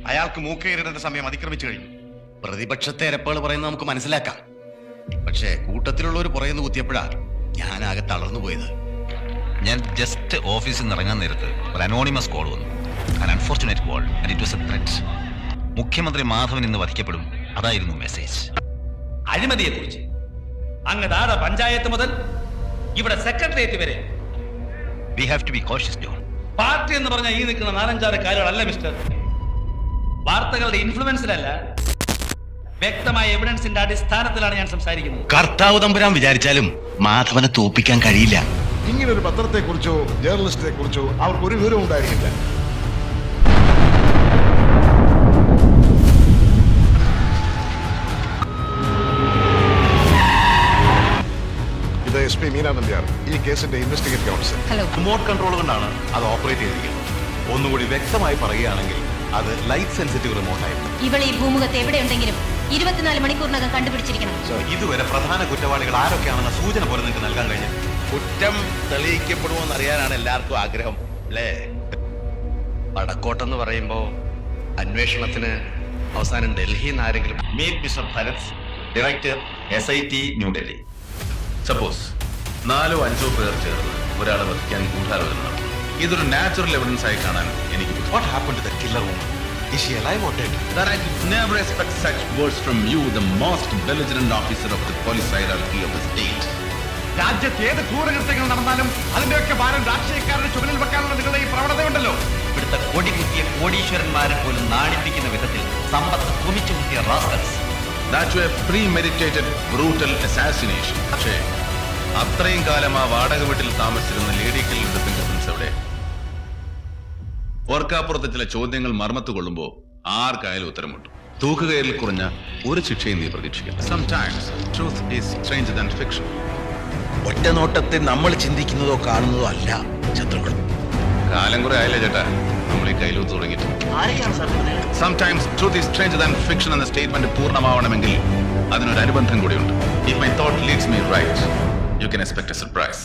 അയാൾക്ക് മൂക്കേറിടേണ്ട സമയം അതിക്രമിച്ചു കഴിഞ്ഞു. പ്രതിപക്ഷത്തെ എരപ്പുകൾ പറയുന്നത് നമുക്ക് മനസ്സിലാക്കാം. പക്ഷേ കൂട്ടത്തിലുള്ളവർ പറയുന്നു കുത്തിയപ്പോഴാ ഞാനാകെ തളർന്നു പോയത്. ഞാൻ ജസ്റ്റ് ഓഫീസിൽ നിന്ന് ഇറങ്ങാൻ നേരത്ത് ഒരു അനോണിമസ് കോൾ വന്നു. an unfortunate call and it was a threat. മുഖ്യമന്ത്രി മാധവൻ ഇന്ന് വധിക്കപ്പെടും, അതായിരുന്നു മെസ്സേജ്. അഴിമതിയെക്കുറിച്ച് അങ്ങ് താഴെ പഞ്ചായത്ത് മുതൽ ഇവിടെ സെക്രട്ടേറിയറ്റ് വരെ We have to be cautious, John. Party എന്ന് പറഞ്ഞ ഈ നിൽക്കുന്ന 4-5 കാര്യങ്ങളല്ല മിസ്റ്റർ. വാർത്തകളുടെ ഇൻഫ്ലുവൻസിലല്ല, വ്യക്തമായ എവിഡൻസിന്റെ അടിസ്ഥാനത്തിലാണ് ഞാൻ സംസാരിക്കുന്നത്. കർത്താവ് തമ്പുരാൻ വിചാരിച്ചാലും മാധവനെ തോപ്പിക്കാൻ കഴിയില്ല. ഇങ്ങനൊരു പത്രത്തെ കുറിച്ചോ ജേർണലിസ്റ്റിനെ കുറിച്ചോ അവർക്ക് ഒരു വിവരവും ഉണ്ടായിരിക്കില്ല. ഇത് SP മീന നമ്പ്യാർ, ഈ കേസിന്റെ ഇൻവെസ്റ്റിഗേറ്റീവ് ഓഫീസർ. റിമോട്ട് കൺട്രോൾ കൊണ്ടാണ് അത് ഓപ്പറേറ്റ് ചെയ്തിരിക്കുന്നത്. ഒന്നുകൂടി വ്യക്തമായി പറയുകയാണെങ്കിൽ അത് ലൈറ്റ് സെൻസിറ്റീവ് റിമോട്ട് ആയിരുന്നു. ഇവൾ ഈ ഭൂമുഖത്ത് എവിടെയുണ്ടെങ്കിലും 24 മണിക്കൂറിനകം കണ്ടുപിടിച്ചിരിക്കണം. ഇതുവരെ പ്രധാന കുറ്റവാളികൾ ആരൊക്കെയാണെന്ന സൂചന പോലെ നിങ്ങൾക്ക് നൽകാൻ കഴിഞ്ഞു. കുറ്റം തെളിയിക്കപ്പെടുമോന്ന് അറിയാനാണ് എല്ലാവർക്കും ആഗ്രഹം അല്ലേ? വടക്കോട്ടെന്ന് പറയുമ്പോ അന്വേഷണത്തിന് അവസാനം ഡൽഹിയിൽ നിന്ന് ആരെങ്കിലും. Meet mister Bharat, director SIT New Delhi. Suppose 4-5 പേർ ചേർന്ന് ഒരാളെ വധിക്കാൻ ഗൂഢാലോചന നടത്തി. ഇതൊരു നാച്ചുറൽ എവിഡൻസ് ആയി കാണാൻ എനിക്ക്. What happened to the killer woman? Is she alive or dead? That I could never expect such words from you, the most belligerent officer of the police hierarchy of the state. രാജ്യത്ത് ഏത് ക്രൂരകൃത്യങ്ങൾ നടന്നാലും അതിന്റെയൊക്കെ ഭാരം രാഷ്ട്രീയക്കാരുടെ ചുമലിൽ വെക്കാനുള്ള നിങ്ങളുടെ ഈ പ്രവണതയുണ്ടല്ലോ. ഇവിടുത്തെ കൊടി കുത്തിയ കോടീശ്വരന്മാരെ പോലും നാണിപ്പിക്കുന്ന വിധത്തിൽ സമ്പത്ത് കുമിച്ചു കുത്തിയ rascals. That was a premeditated, brutal assassination. പക്ഷേ അത്രയും കാലം ആ വാടക വീട്ടിൽ താമസിച്ചിരുന്ന ലേഡി കില്ലറുടെ ഫിംഗർപ്രിന്റ്സ് എവിടെ? ഓർക്കാപ്പുറത്തെ ചില ചോദ്യങ്ങൾ മർമ്മത്ത് കൊള്ളുമ്പോൾ ആർക്കായാലും ഉത്തരമുണ്ട്. തൂക്കുകയറിൽ കുറഞ്ഞ ഒരു ശിക്ഷയും നീ പ്രതീക്ഷിക്കില്ല. Sometimes truth is stranger than fiction. ഒറ്റ നോട്ടത്തിൽ നമ്മൾ ചിന്തിക്കുന്നതോ കാണുന്നതോ അല്ല ശത്രുക്കൾ. കാലം കുറെ ആയില്ലേ ചേട്ടാ നമ്മൾ ഈ കയ്യിലൂത്ത് തുടങ്ങിയിട്ട്. Sometimes truth is stranger than fiction എന്ന സ്റ്റേറ്റ്മെന്റ് പൂർണ്ണമാവണമെങ്കിൽ അതിനൊരു അനുബന്ധം കൂടിയുണ്ട്. If my thought leads me right, you can expect a surprise.